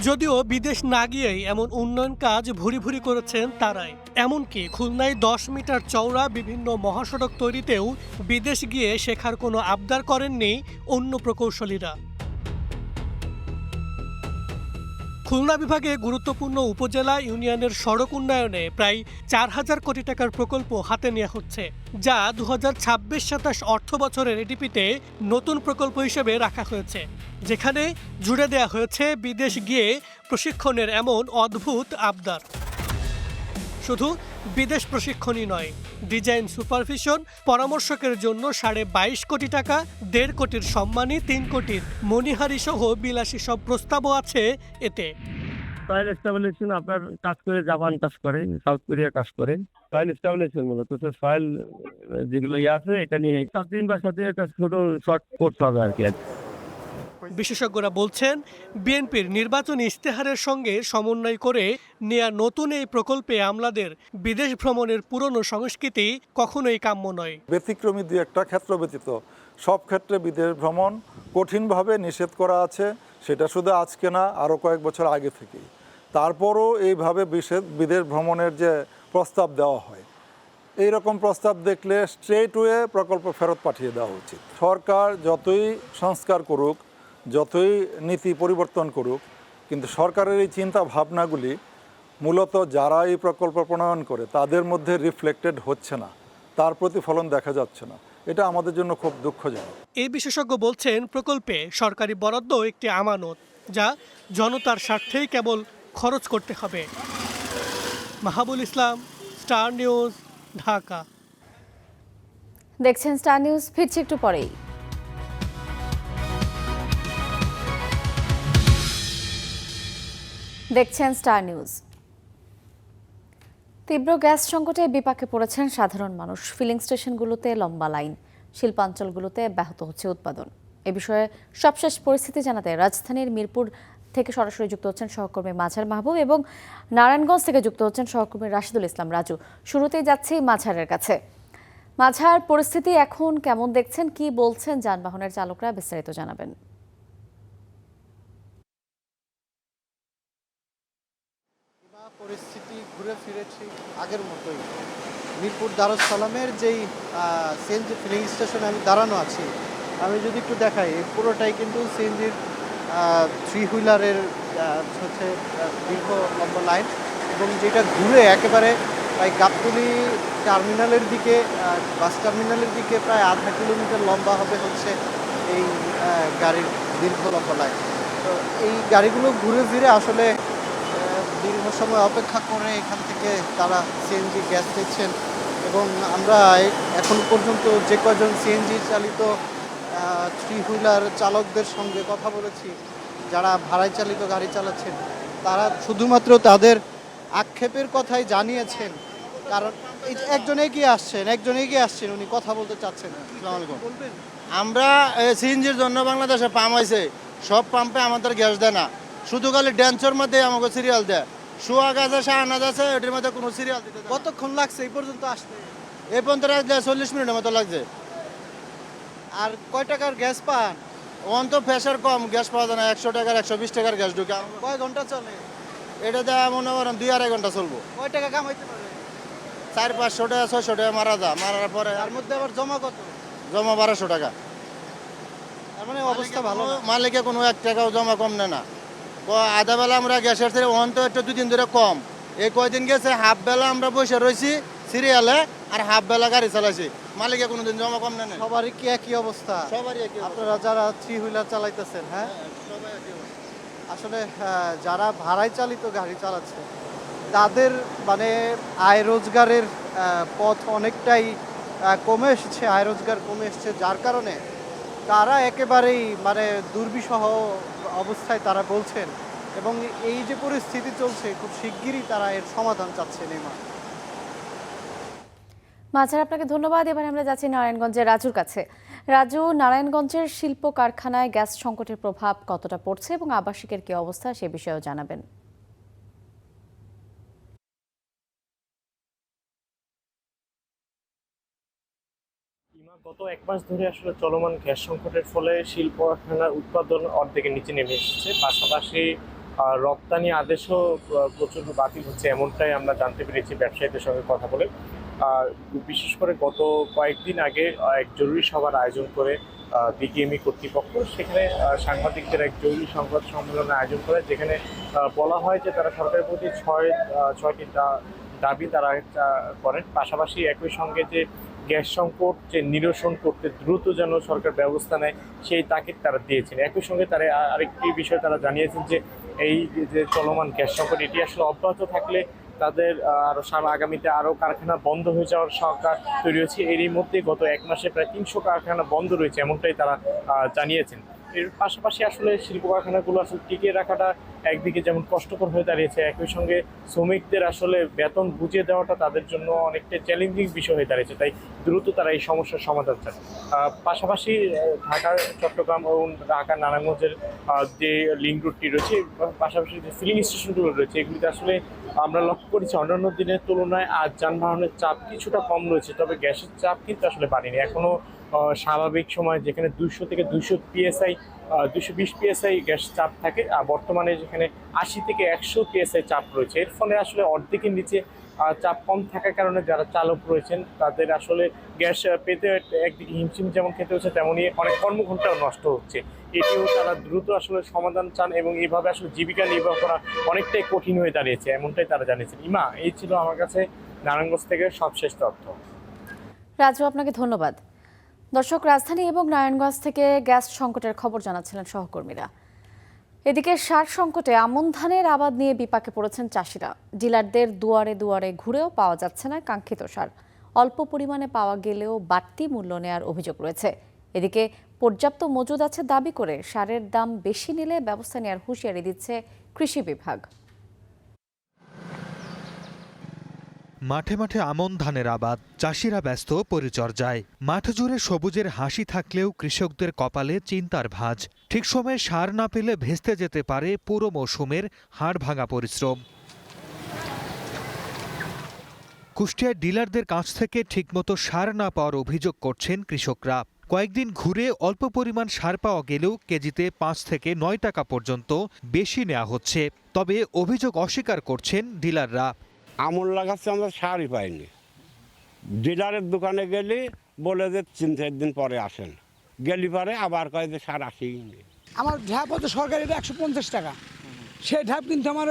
S21: যদিও বিদেশ না গিয়েই এমন উন্নয়ন কাজ ভুরি ভুরি করেছেন তারাই। এমনকি খুলনায় ১০ মিটার চওড়া বিভিন্ন মহাসড়ক তৈরিতেও বিদেশ গিয়ে শেখার কোনো আবদার করেননি অন্য প্রকৌশলীরা। খুলনা বিভাগে গুরুত্বপূর্ণ উপজেলা ইউনিয়নের সড়ক উন্নয়নে প্রায় ৪,০০০ কোটি টাকার প্রকল্প হাতে নেওয়া হচ্ছে, যা ২০২৬-২৭ অর্থ বছরের এডিপিতে নতুন প্রকল্প হিসেবে রাখা হয়েছে, যেখানে জুড়ে দেওয়া হয়েছে বিদেশ গিয়ে প্রশিক্ষণের এমন অদ্ভুত আবদার। শুধু বিদেশ প্রশিক্ষণই নয়, ডিজাইন সুপারভিশন, পরামর্শকের জন্য ২২.৫ কোটি টাকা, ১.৫ কোটির সম্মানী, ৩ কোটির মণিহারি সহ বিলাসী সব প্রস্তাবও আছে এতে।
S22: সয়েল এস্টাবলিশন আপনার কাজ করে, জাপান কাজ করে, সাউথ কোরিয়া কাজ করে। সয়েল এস্টাবলিশন মূলত সয়েল যেগুলো আছে এটা নিয়ে 7 বা 7 একটা ছোট শর্ট কোর্স হবে আর কি।
S21: বিশেষজ্ঞরা বলছেন, বিএনপির নির্বাচনী ইশতেহারের সঙ্গে সমন্বয় করে নেয়া নতুন এই প্রকল্পে আমলাদের বিদেশ ভ্রমণের পুরনো সংস্কৃতি কখনোই কাম্য নয়।
S23: ব্যতিক্রমী দুই একটা ক্ষেত্র ব্যতীত সব ক্ষেত্রে বিদেশ ভ্রমণ কঠিনভাবে নিষেধ করা আছে। সেটা শুধু আজকে না, আরও কয়েক বছর আগে থেকেই। তারপরও এইভাবে বিদেশ ভ্রমণের যে প্রস্তাব দেওয়া হয়, এই রকম প্রস্তাব দেখলে স্ট্রেটওয়ে প্রকল্প ফেরত পাঠিয়ে দেওয়া উচিত। সরকার যতই সংস্কার করুক, যতই নীতি পরিবর্তন করুক, কিন্তু সরকারের এই চিন্তা ভাবনাগুলি মূলত যারা এই প্রকল্প প্রণয়ন করে তাদের মধ্যে রিফ্লেক্টেড হচ্ছে না, তার প্রতিফলন দেখা যাচ্ছে না। এটা আমাদের জন্য খুব দুঃখজনক।
S21: এই বিশেষজ্ঞ বলছেন, প্রকল্পে সরকারি বরাদ্দ একটি আমানত, যা জনতার স্বার্থেই কেবল খরচ করতে হবে। মাহাবুল ইসলাম, স্টার নিউজ, ঢাকা।
S1: দেখছেন স্টার নিউজ, ফিরছি একটু পরেই। দেখছেন স্টার নিউজ। তীব্র গ্যাস সংকটে বিপাকে পড়েছেন সাধারণ মানুষ। ফিলিং স্টেশনগুলোতে লম্বা লাইন, শিল্পাঞ্চলগুলোতে ব্যাহত হচ্ছে উৎপাদন। এ বিষয়ে সবশেষ পরিস্থিতি জানাতে রাজধানীর মিরপুর থেকে সরাসরি যুক্ত হচ্ছেন সহকর্মী মাঝার মাহবুব এবং নারায়ণগঞ্জ থেকে যুক্ত হচ্ছেন সহকর্মী রাশিদুল ইসলাম রাজু। শুরুতেই যাচ্ছি মাঝারের কাছে। মাঝার, পরিস্থিতি এখন কেমন দেখছেন, কি বলছেন যানবাহনের চালকরা, বিস্তারিত জানাবেন।
S24: পরিস্থিতি ঘুরে ফিরেছি আগের মতোই। মিরপুর দারুস সালামের যেই সিএনজি ফিলিং স্টেশনে আমি দাঁড়ানো আছি, আমি যদি একটু দেখাই, এই পুরোটাই কিন্তু সিএনজির 3 হুইলারের হচ্ছে দীর্ঘ লম্বা লাইন, এবং যেটা ঘুরে একেবারে প্রায় গাবতলী টার্মিনালের দিকে, বাস টার্মিনালের দিকে প্রায় 0.5 কিলোমিটার লম্বা হবে হচ্ছে এই গাড়ির দীর্ঘ লম্বা লাইন। তো এই গাড়িগুলো ঘুরে ফিরে আসলে দীর্ঘ সময় অপেক্ষা করে এখান থেকে তারা সিএনজি গ্যাস নিচ্ছেন। এবং আমরা এখন পর্যন্ত যে কজন সিএনজি চালিত 3 হুইলার চালকদের সঙ্গে কথা বলেছি, যারা ভাড়ায় চালিত গাড়ি চালাচ্ছেন, তারা শুধুমাত্র তাদের আক্ষেপের কথাই জানিয়েছেন। কারণ একজন এগিয়ে আসছেন, উনি কথা বলতে চাচ্ছেন। আসসালামু আলাইকুম।
S25: আমরা সিএনজির জন্য বাংলাদেশে পাম্প হয়েছে, সব পাম্পে আমাদের গ্যাস দেয় না, শুধু খালি ড্যান্সের মধ্যে আমাকে সিরিয়াল দেয়। সোহাগ আছে, শাহনাজ আছে, ওটির মধ্যে কোনো সিরিয়াল দিতে।
S24: কতক্ষণ লাগছে এই পর্যন্ত আসতে?
S25: এই পর্যন্ত 40 মিনিটের মতো লাগছে।
S24: আর কয় টাকার গ্যাস পান?
S25: ওখান তো প্রেশার কম, গ্যাস পাওয়া যায় না। 100 টাকার 120 টাকার গ্যাস ঢুকে।
S24: কয় ঘন্টা চলে?
S25: এটা দেওয়া মনে করেন 2-2.5 ঘন্টা চলবো।
S24: কয় টাকা কামাইতে পারে?
S25: 400-500 টাকা 600 টাকা মারার পরে
S24: তার মধ্যে আবার জমা কত?
S25: জমা 1200 টাকা।
S24: তার মানে অবস্থা ভালো না।
S25: মালিকে কোনো 1 টাকাও জমা কম নেয় না। আধা বেলা আমরা গ্যাসের থেকে ওখান তো একটু 2 দিন ধরে কম। এই কয়দিন গেছে হাফ বেলা আমরা বসে রয়েছি সিরিয়ালে, আর হাফ বেলা গাড়ি চালাইছি, মালিকে কোনোদিন জমা কম নেয় না।
S24: সবারই কি একই অবস্থা?
S25: সবারই একই।
S24: আপনারা যারা 3 হুইলার চালাইতেছেন, হ্যাঁ,
S25: সবাই একই অবস্থা।
S24: আসলে যারা ভাড়ায় চালিত গাড়ি চালাচ্ছে তাদের মানে আয় রোজগারের পথ অনেকটাই কমে এসেছে, আয় রোজগার কমে এসেছে, যার কারণে তারা একেবারেই মানে দুর্বিষহ অবস্থায় তারা বলছেন, এবং এই যে পরিস্থিতি চলছে খুব শিগগিরই তারা এর সমাধান চাচ্ছেন।
S1: মাঝার আপনাকে ধন্যবাদ। এবার আমরা যাচ্ছি নারায়ণগঞ্জের রাজুর কাছে। রাজু, নারায়ণগঞ্জের শিল্প কারখানায় গ্যাস সংকটের প্রভাব কতটা পড়ছে এবং আবাসিকের কি অবস্থা সে বিষয়েও জানাবেন।
S3: গত 1 মাস ধরে আসলে চলমান গ্যাস সংকটের ফলে শিল্প কারখানার উৎপাদন অর্ধেকের নিচে নেমে এসেছে, পাশাপাশি রপ্তানি আদেশও প্রচুর বাতিল হচ্ছে, এমনটাই আমরা জানতে পেরেছি ব্যবসায়ীদের সঙ্গে কথা বলে। বিশেষ করে গত কয়েকদিন আগে এক জরুরি সভার আয়োজন করে বিকেএমই কর্তৃপক্ষ, সেখানে সাংবাদিকদের এক জরুরি সংবাদ সম্মেলনের আয়োজন করে, যেখানে বলা হয় যে তারা সরকারের প্রতি ছয়টি দাবি তারা করেন। পাশাপাশি একই সঙ্গে যে গ্যাস সংকট যে নিরসন করতে দ্রুত যেন সরকার ব্যবস্থা নেয় সেই তাগিদ তারা দিয়েছেন। একই সঙ্গে তারা আরেকটি বিষয় তারা জানিয়েছেন যে এই যে চলমান গ্যাস সংকট এটি আসলে অব্যাহত থাকলে তাদের আগামীতে আরও কারখানা বন্ধ হয়ে যাওয়ার শঙ্কা তৈরি হয়েছে। এরই মধ্যে গত 1 মাসে প্রায় 300 কারখানা বন্ধ রয়েছে, এমনটাই তারা জানিয়েছেন। এর পাশাপাশি আসলে শিল্প কারখানাগুলো আসলে টিকিয়ে রাখাটা একদিকে যেমন কষ্টকর হয়ে দাঁড়িয়েছে, একই সঙ্গে শ্রমিকদের আসলে বেতন বুঝিয়ে দেওয়াটা তাদের জন্য অনেকটা চ্যালেঞ্জিং বিষয় হয়ে দাঁড়িয়েছে। তাই দ্রুত তারা এই সমস্যার সমাধান চান। পাশাপাশি ঢাকা, চট্টগ্রাম এবং ঢাকা নারায়ণগঞ্জের যে লিঙ্ক রুটটি রয়েছে, পাশাপাশি যে ফিলিং স্টেশনগুলো রয়েছে, এগুলিতে আসলে আমরা লক্ষ্য করেছি অন্যান্য দিনের তুলনায় আজ যানবাহনের চাপ কিছুটা কম রয়েছে, তবে গ্যাসের চাপ কিন্তু আসলে বাড়েনি। এখনও স্বাভাবিক সময় যেখানে 200 থেকে 220 PSI গ্যাস চাপ থাকে, আর বর্তমানে যেখানে 80 থেকে 100 PSI চাপ রয়েছে। এর ফলে আসলে অর্ধেকের নিচে চাপ কম থাকার কারণে যারা চালক রয়েছেন তাদের আসলে গ্যাস পেতে একদিকে হিমশিম যেমন খেতে হচ্ছে, তেমনই অনেক কর্মঘণ্টাও নষ্ট হচ্ছে। এটিও তারা দ্রুত আসলে সমাধান চান এবং এইভাবে আসলে জীবিকা নির্বাহ করা অনেকটাই কঠিন হয়ে দাঁড়িয়েছে, এমনটাই তারা জানিয়েছেন। ইমা, এই ছিল আমার কাছে নারায়ণগঞ্জ থেকে সবশেষ তথ্য।
S1: রাজু, আপনাকে ধন্যবাদ। দর্শক, রাজধানী এবং নারায়ণগঞ্জ থেকে গ্যাস সংকটের খবর জানাচ্ছিলেন সহকর্মীরা। এদিকে সার সংকটে আমন ধানের আবাদ নিয়ে বিপাকে পড়েছেন চাষিরা। ডিলারদের দুয়ারে দুয়ারে ঘুরেও পাওয়া যাচ্ছে না কাঙ্ক্ষিত সার। অল্প পরিমাণে পাওয়া গেলেও বাড়তি মূল্য নেওয়ার অভিযোগ রয়েছে। এদিকে পর্যাপ্ত মজুদ আছে দাবি করে সারের দাম বেশি নিলে ব্যবস্থা নেওয়ার হুঁশিয়ারি দিচ্ছে কৃষি বিভাগ।
S8: মাঠে মাঠে আমন ধানের আবাদ, চাষিরা ব্যস্ত পরিচর্যায়। মাঠ জুড়ে সবুজের হাসি থাকলেও কৃষকদের কপালে চিন্তার ভাঁজ। ঠিক সময়ে সার না পেলে ভেস্তে যেতে পারে পুরো মৌসুমের হাড় ভাঙা পরিশ্রম। কুষ্টিয়ার ডিলারদের কাছ থেকে ঠিকমতো সার না পাওয়ার অভিযোগ করছেন কৃষকরা। কয়েকদিন ঘুরে অল্প পরিমাণ সার পাওয়া গেলেও কেজিতে 5 থেকে 9 টাকা পর্যন্ত বেশি নেওয়া হচ্ছে। তবে অভিযোগ অস্বীকার করছেন ডিলাররা।
S4: আমন লাগাচ্ছে, আমরা সারই পাইনি। ডিলারের দোকানে গেলে বলে যে 3-4 দিন পরে আসেন, গেলি পরে আবার কয় যে সার আসেনি।
S5: আমার ঢ্যাপ হচ্ছে সরকারি 150 টাকা, সেই ঢ্যাপ কিন্তু আমার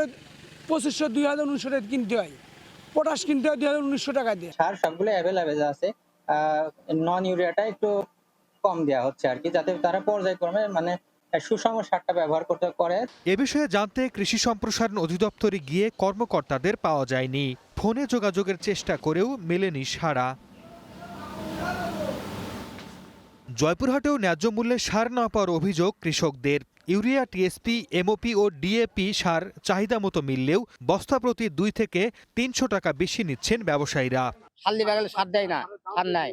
S5: 2500-2019 টাকা কিনতে হয়, পটাশ কিনতে হয় 2100 টাকা দিয়ে।
S6: সার সবগুলো অ্যাভেলেবেল আছে, নন ইউরিয়াটা একটু কম দেওয়া হচ্ছে আর কি, যাতে তারা পর্যায়ক্রমে মানে সুষম সারটা ব্যবহার করতে পারে।
S8: এ বিষয়ে জানতে কৃষি সম্প্রসারণ অধিদপ্তরে গিয়ে কর্মকর্তাদের পাওয়া যায়নি। ফোনে যোগাযোগের চেষ্টা করেও মেলেনি সাড়া। জয়পুরহাটেও ন্যায্য মূল্যে সার না পাওয়ার অভিযোগ কৃষকদের। ইউরিয়া, টিএসপি, এমওপি ও ডিএপি সার চাহিদা মতো মিললেও বস্তা প্রতি 2 থেকে 300 টাকা বেশি নিচ্ছেন ব্যবসায়ীরা।
S7: খালি বাগালে সার দেয় না, সার নাই,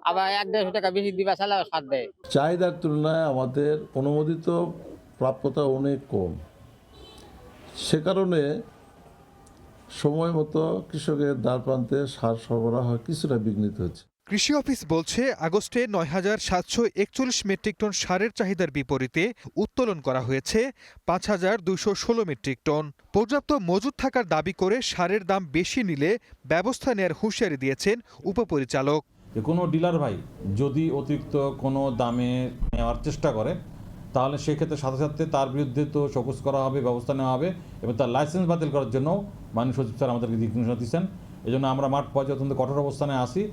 S7: আবার 1-1.5 টাকা বেশি দিবা চাইলে সার দেয়।
S26: চাহিদার তুলনায় আমাদের অনুমোদিত প্রাপ্যতা অনেক কম, সে কারণে সময় মতো কৃষকের দ্বার প্রান্তে সার সরবরাহ কিছুটা বিঘ্নিত হচ্ছে।
S8: কৃষি অফিস বলছে, আগস্টে ৯,৭৪১ মেট্রিক টন সারের চাহিদার বিপরীতে উত্তোলন করা হয়েছে ৫,২১৬ মেট্রিক টন। পর্যাপ্ত মজুদ থাকার দাবি করে সারের দাম বেশি নিলে ব্যবস্থা নেওয়ার হুঁশিয়ারি দিয়েছেন উপপরিচালক।
S27: কোনো ডিলার ভাই যদি অতিরিক্ত কোনো দামে নেওয়ার চেষ্টা করে, তাহলে সেক্ষেত্রে সাথে সাথে তার বিরুদ্ধে তো শোকজ করা হবে, ব্যবস্থা নেওয়া হবে এবং তার লাইসেন্স বাতিল করার জন্য মাননীয় সচিব স্যার আমাদেরকে দিক নির্দেশনা দিচ্ছেন। এই জন্য আমরা মাঠ পর্যায়ে অত্যন্ত কঠোর অবস্থানে আসি।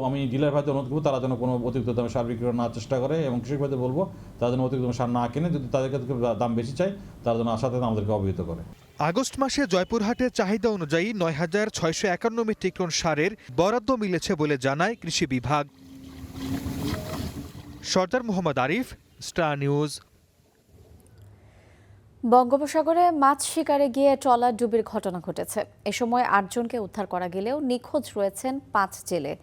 S27: আমি ডিলার ভাইদের অনুরোধ করবো তারা যেন কোনো অতিরিক্ত দামে সার বিক্রি করার চেষ্টা করে, এবং কৃষক ভাইদের বলবো তারা যেন অতিরিক্ত সার না কেনে, যদি তাদেরকে দাম বেশি চাই তারা যেন আসাতে আমাদেরকে অবহিত করে।
S8: আগস্ট মাসে জয়পুরহাটে চাহিদা অনুযায়ী ৯,৬৫১ মেট্রিক টন সারের বরাদ্দ মিলেছে বলে জানায় কৃষি বিভাগ। সর্দার মোহাম্মদ আরিফ, স্টার নিউজ।
S1: বঙ্গোপসাগরে মাছ শিকারে গিয়ে ট্রলার ডুবির ঘটনা ঘটেছে। এ সময় ৮ জনকে উদ্ধার করা গেলেও নিখোঁজ রয়েছেন ৫ জেলে।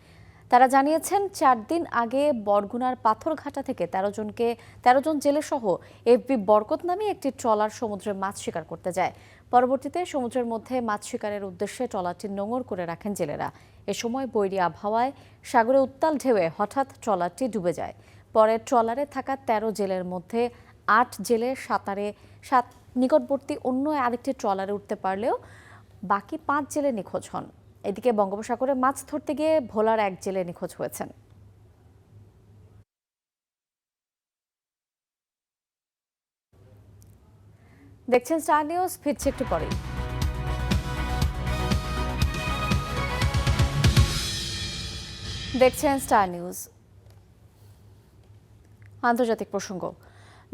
S1: তারা জানিয়েছেন ৪ দিন আগে বরগুনার পাথরঘাটা থেকে ১৩ জন জেলে সহ এফবি বরকত নামে একটি ট্রলার সমুদ্রে মাছ শিকার করতে যায়। পরবর্তীতে সমুদ্রের মধ্যে মাছ শিকারের উদ্দেশ্যে ট্রলারটি নোঙর করে রাখেন জেলেরা। এ সময় বৈরী আবহাওয়ায় সাগরে উত্তাল ঢেউয়ে হঠাৎ ট্রলারটি ডুবে যায়। পরে ট্রলারে থাকা ১৩ জেলের মধ্যে ৮ জেলে সাঁতারে নিকটবর্তী অন্য আরেকটি ট্রলারে উঠতে পারলেও বাকি ৫ জেলে নিখোঁজ হন। এদিকে বঙ্গোপসাগরে মাছ ধরতে গিয়ে ভোলার ১ জেলে নিখোঁজ হয়েছেন। দেখছেন স্টার নিউজ, ফিরছে একটু পরেই। দেখছেন স্টার নিউজ। আন্তর্জাতিক প্রসঙ্গ।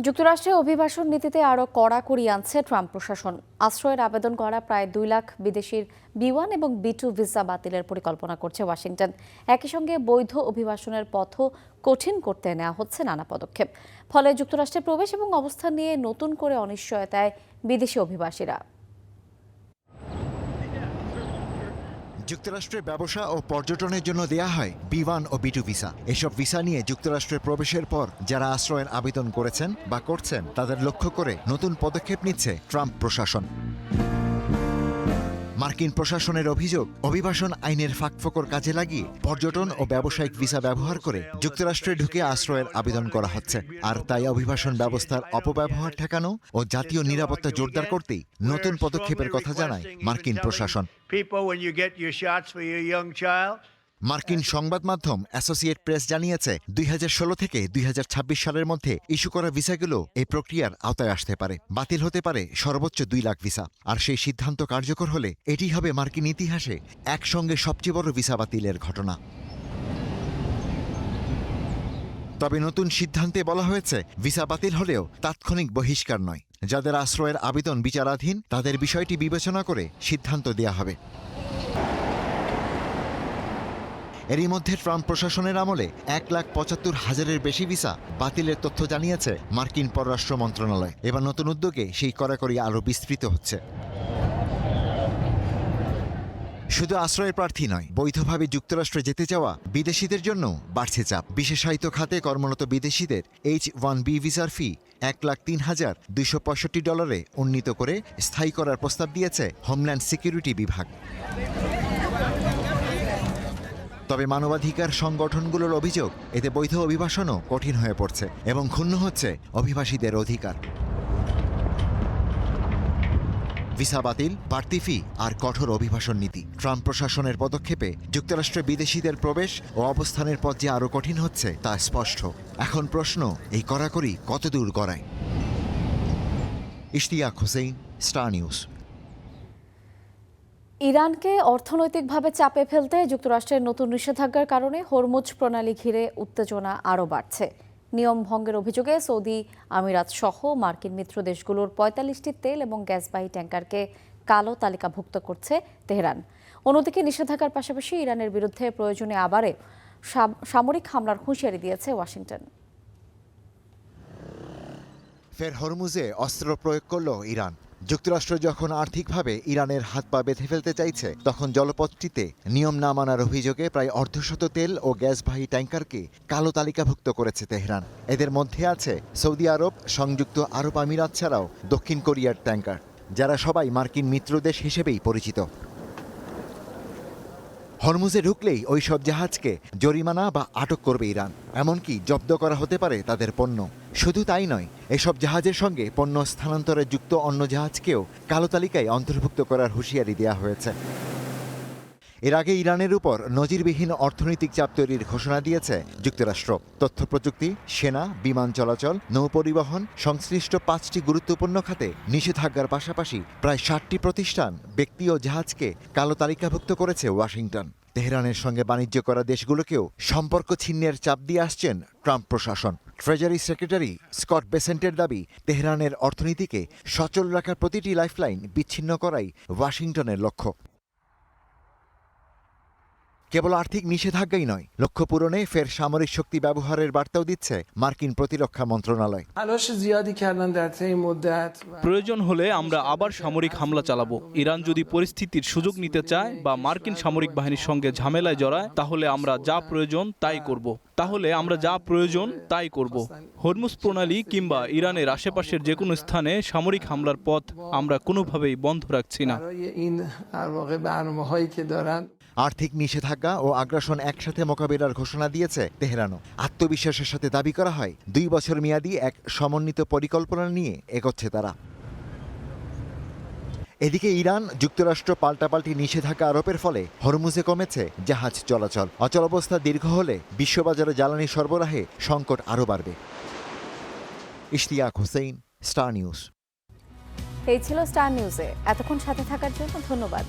S1: যুক্তরাষ্ট্রে অভিবাসন নীতিতে আরও কড়াকড়ি আনছে ট্রাম্প প্রশাসন। আশ্রয়ের আবেদন করা প্রায় ২ লাখ বিদেশির B1 এবং B2 ভিসা বাতিলের পরিকল্পনা করছে ওয়াশিংটন। একই সঙ্গে বৈধ অভিবাসনের পথও কঠিন করতে নেওয়া হচ্ছে নানা পদক্ষেপ। ফলে যুক্তরাষ্ট্রে প্রবেশ এবং অবস্থান নিয়ে নতুন করে অনিশ্চয়তায় বিদেশি অভিবাসীরা।
S9: যুক্তরাষ্ট্রে ব্যবসা ও পর্যটনের জন্য দেয়া হয় B1 ও B2 ভিসা। এসব ভিসা নিয়ে যুক্তরাষ্ট্রে প্রবেশের পর যারা আশ্রয়ের আবেদন করেছেন বা করছেন তাদের লক্ষ্য করে নতুন পদক্ষেপ নিচ্ছে ট্রাম্প প্রশাসন। মার্কিন প্রশাসনের অভিযোগ, অভিবাসন আইনের ফাঁকফোকর কাজে লাগিয়ে পর্যটন ও ব্যবসায়িক ভিসা ব্যবহার করে যুক্তরাষ্ট্রে ঢুকে আশ্রয়ের আবেদন করা হচ্ছে। আর তাই অভিবাসন ব্যবস্থার অপব্যবহার ঠেকানো ও জাতীয় নিরাপত্তা জোরদার করতেই নতুন পদক্ষেপের কথা জানায় মার্কিন প্রশাসন। মার্কিন সংবাদ মাধ্যম অ্যাসোসিয়েট প্রেস জানিয়েছে ২০১৬ থেকে ২০২৬ সালের মধ্যে ইস্যু করা ভিসাগুলো এই প্রক্রিয়ার আওতায় আসতে পারে। বাতিল হতে পারে সর্বোচ্চ ২ লাখ ভিসা। আর সেই সিদ্ধান্ত কার্যকর হলে এটি হবে মার্কিন ইতিহাসে একসঙ্গে সবচেয়ে বড় ভিসা বাতিলের ঘটনা। তবে নতুন সিদ্ধান্তে বলা হয়েছে ভিসা বাতিল হলেও তাৎক্ষণিক বহিষ্কার নয়। যাদের আশ্রয়ের আবেদন বিচারাধীন তাদের বিষয়টি বিবেচনা করে সিদ্ধান্ত দেয়া হবে। এরই মধ্যে ট্রাম্প প্রশাসনের আমলে ১,৭৫,০০০-এর বেশি ভিসা বাতিলের তথ্য জানিয়েছে মার্কিন পররাষ্ট্র মন্ত্রণালয়। এবার নতুন উদ্যোগে সেই কড়াকড়ি আরও বিস্তৃত হচ্ছে। শুধু আশ্রয়ের প্রার্থী নয়, বৈধভাবে যুক্তরাষ্ট্রে যেতে চাওয়া বিদেশিদের জন্য বাড়ছে চাপ। বিশেষায়িত খাতে কর্মরত বিদেশিদের H-1B ভিসার ফি $1,03,265 উন্নীত করে স্থায়ী করার প্রস্তাব দিয়েছে হোমল্যান্ড সিকিউরিটি বিভাগ। তবে মানবাধিকার সংগঠনগুলোর অভিযোগ, এতে বৈধ অভিবাসনও কঠিন হয়ে পড়ছে এবং ক্ষুণ্ণ হচ্ছে অভিবাসীদের অধিকার। ভিসা বাতিল, বাড়তি ফি আর কঠোর অভিবাসন নীতি। ট্রাম্প প্রশাসনের পদক্ষেপে যুক্তরাষ্ট্রে বিদেশিদের প্রবেশ ও অবস্থানের পথ যে আরও কঠিন হচ্ছে তা স্পষ্ট। এখন প্রশ্ন, এই কড়াকড়ি কতদূর গড়ায়? Ishtiaq Hossain, star news.
S1: ইরানকে অর্থনৈতিকভাবে চাপে ফেলতে যুক্তরাষ্ট্রের নতুন নিষেধাজ্ঞার কারণে হরমুজ প্রণালী ঘিরে উত্তেজনা আরও বাড়ছে। নিয়ম ভঙ্গের অভিযোগে সৌদি আমিরাত সহ মার্কিন মিত্র দেশগুলোর ৪৫টি তেল এবং গ্যাসবাহী ট্যাঙ্কারকে কালো তালিকাভুক্ত করছে তেহরান। অন্যদিকে নিষেধাজ্ঞার পাশাপাশি ইরানের বিরুদ্ধে প্রয়োজনে আবারও সামরিক হামলার হুঁশিয়ারি দিয়েছে ওয়াশিংটন।
S9: ফের হরমুজে অস্ত্র প্রয়োগ করল ইরান। যুক্তরাষ্ট্র যখন আর্থিকভাবে ইরানের হাত পা বেঁধে ফেলতে চাইছে, তখন জলপথটিতে নিয়ম না মানার অভিযোগে প্রায় অর্ধশত তেল ও গ্যাসবাহী ট্যাঙ্কারকে কালো তালিকাভুক্ত করেছে তেহরান। এদের মধ্যে আছে সৌদি আরব, সংযুক্ত আরব আমিরাত ছাড়াও দক্ষিণ কোরিয়ার ট্যাঙ্কার, যারা সবাই মার্কিন মিত্রদেশ হিসেবেই পরিচিত। হরমুজে ঢুকলেই ওই সব জাহাজকে জরিমানা বা আটক করবে ইরান, এমনকি জব্দ করা হতে পারে তাদের পণ্য। শুধু তাই নয়, এসব জাহাজের সঙ্গে পণ্য স্থানান্তরে যুক্ত অন্য জাহাজকেও কালো তালিকায় অন্তর্ভুক্ত করার হুঁশিয়ারি দেওয়া হয়েছে। এর আগে ইরানের উপর নজিরবিহীন অর্থনৈতিক চাপ তৈরির ঘোষণা দিয়েছে যুক্তরাষ্ট্র। তথ্য প্রযুক্তি, সেনা, বিমান চলাচল, নৌপরিবহন সংশ্লিষ্ট 5টি গুরুত্বপূর্ণ খাতে নিষেধাজ্ঞার পাশাপাশি প্রায় 60টি প্রতিষ্ঠান, ব্যক্তি ও জাহাজকে কালো তালিকাভুক্ত করেছে ওয়াশিংটন। তেহরানের সঙ্গে বাণিজ্য করা দেশগুলোকেও সম্পর্ক ছিন্নের চাপ দিয়ে আসছেন ট্রাম্প প্রশাসন। ট্রেজারি সেক্রেটারি স্কট বেসেন্টের দাবি, তেহরানের অর্থনীতিকে সচল রাখার প্রতিটি লাইফলাইন বিচ্ছিন্ন করাই ওয়াশিংটনের লক্ষ্য। কেবল আর্থিক নিষেধাজ্ঞাই নয়, লক্ষ্য পূরণে ফের সামরিক শক্তি ব্যবহারের বার্তাও দিচ্ছে মার্কিন প্রতিরক্ষা মন্ত্রণালয়।
S10: প্রয়োজন হলে আমরা আবার সামরিক হামলা চালাবো। ইরান যদি পরিস্থিতির সুযোগ নিতে চায় বা মার্কিন সামরিক বাহিনীর সঙ্গে ঝামেলায় জড়ায়, তাহলে আমরা যা প্রয়োজন তাই করব। হরমুজ প্রণালী কিংবা ইরানের আশেপাশের যে কোনো স্থানে সামরিক হামলার পথ আমরা কোনোভাবেই বন্ধ রাখছি না।
S9: আর্থিক নিষেধাজ্ঞা ও আগ্রাসন একসাথে মোকাবিলার ঘোষণা দিয়েছে তেহরানও। আত্মবিশ্বাসের সাথে দাবি করা হয় 2 বছর মেয়াদী এক সমন্বিত পরিকল্পনা নিয়ে এগোচ্ছে তারা। এদিকে ইরান যুক্তরাষ্ট্র পাল্টাপাল্টি নিষেধাজ্ঞা আরোপের ফলে হরমুজে কমেছে জাহাজ চলাচল। অচলাবস্থা দীর্ঘ হলে বিশ্ববাজারে জ্বালানি সরবরাহে সংকট আরও বাড়বে। Ishtiaq Hossain, star news.
S1: এই ছিল স্টার নিউজে। এতক্ষণ সাথে থাকার জন্য ধন্যবাদ।